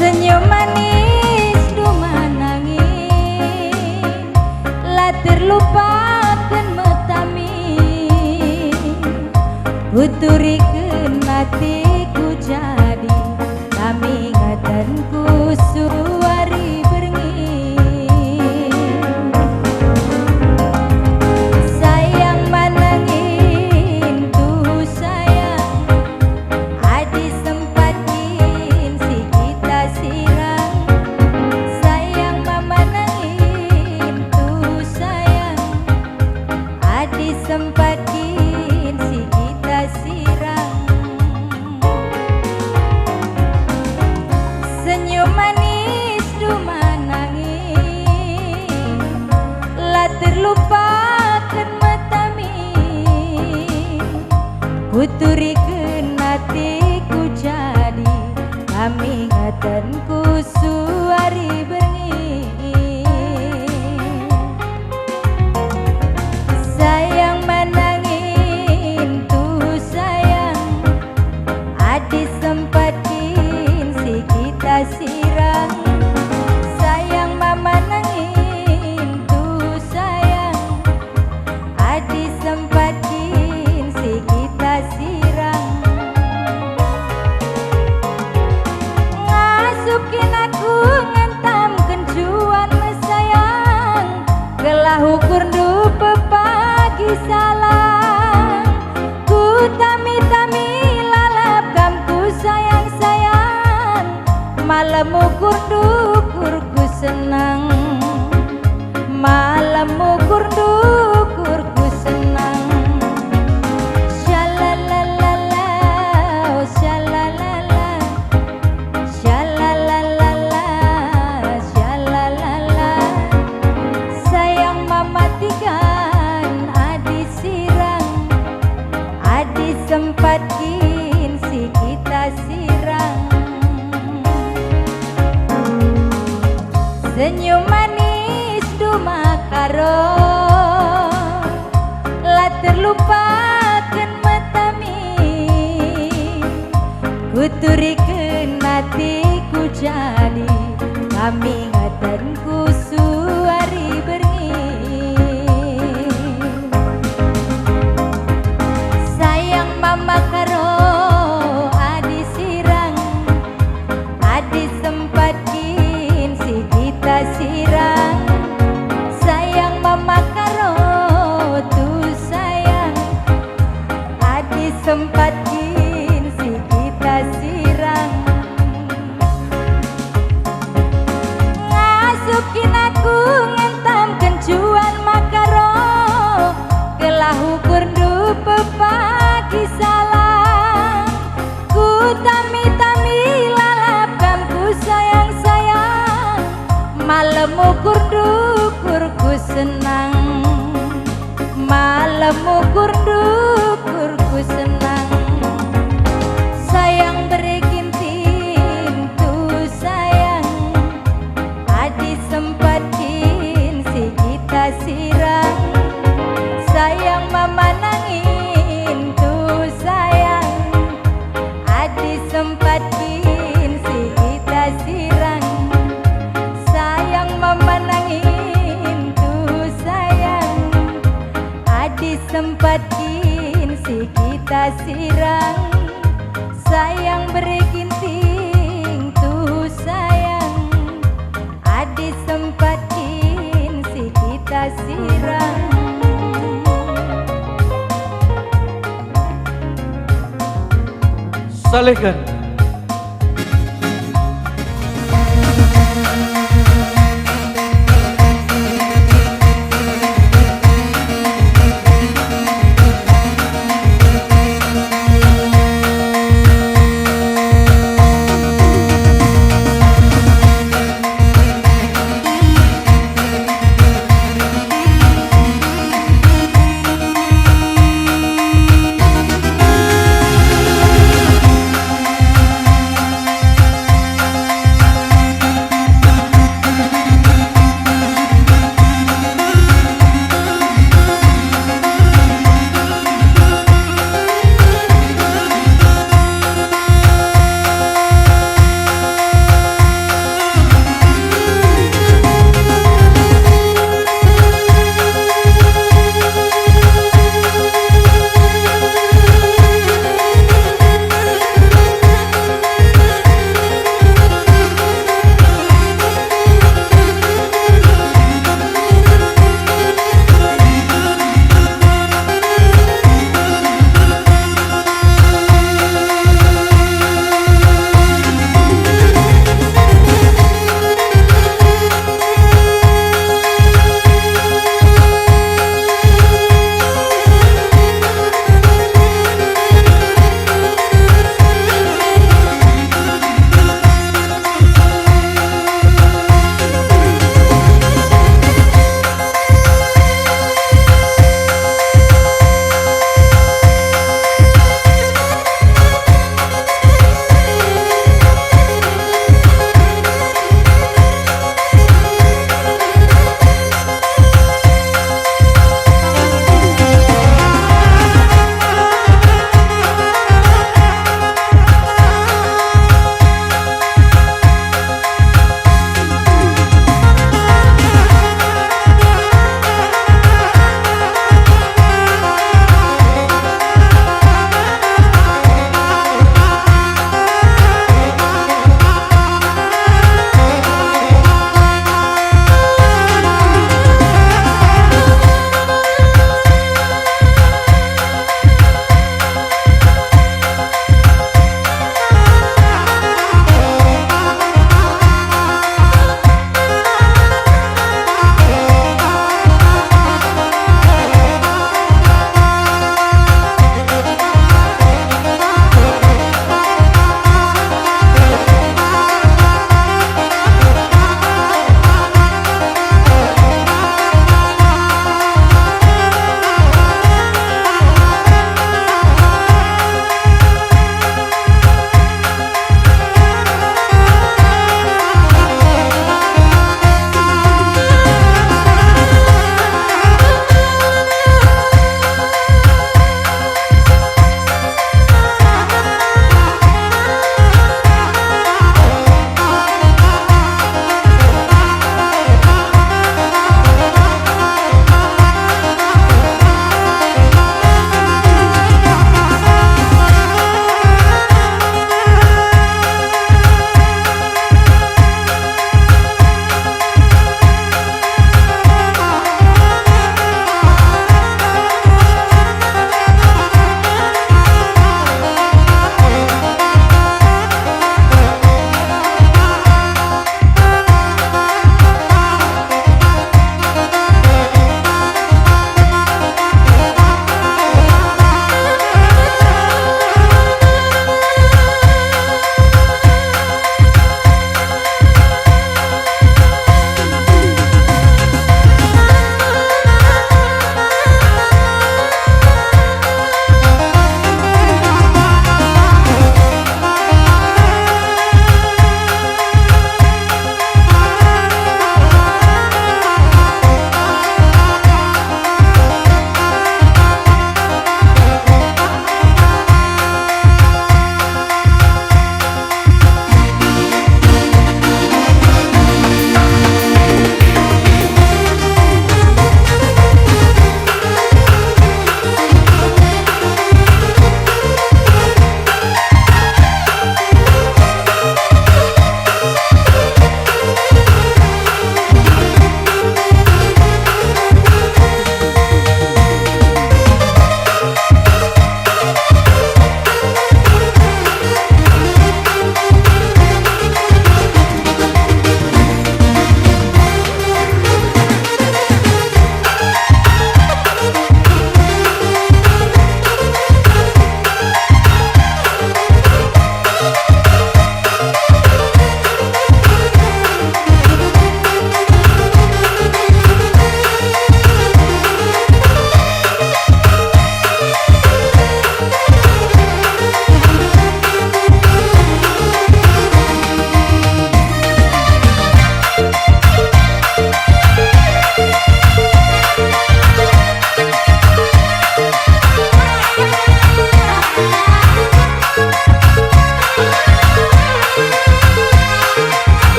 Senyum manis dumanangi lah terlupakan metami uturikeun hatiku jadi kami ngatanku suari berengi sayang manangin tuh sayang adi sempatin si kita sirang sayang mama nangin tuh sayang adi sempatin si kita sirang senyum manis dumanangi lah terlupakan metami kuturikeun hatiku jadi kami ngatanku suari berengi sayang manangin tuh sayang adi sempatin si kita sirang sayang mama nangin tuh sayang adi sempatin si kita sirang ngasukin aku ngentam kencuan sayang gelah ukur dupe pagi salang ku tami-tami lalap kamku sayang-sayang malam ukur dukur ku senang malam ukur dukur ku senang shalalala oh shalalala shalalala shalalala sayang mama tigan adi sirang adi sempatin si kita sirang senyum manis dumakaro lah terlupakan metami kuturikeun hatiku jadi kami ngatanku suari berengi sayang mama karo adi sirang adi sempatin si kita sirang sayang mama karo tuh sayang adi sempatin si kita sirang ngasukin aku ngentam kencuan makaro gelah ukur dupe pagi salang ku tami-tami lalap kamku sayang-sayang malam ukur dukur ku senang malam ukur dukur ku senang sayang bereginting tuh sayang adi sempatin si kita sirang sayang mama nangin tuh sayang adi sempatin si kita sirang sayang mama nangin tuh sayang adi sempatin si kita sirang sayang bereginting tuh sayang adi sempatin si kita sirang Salehkan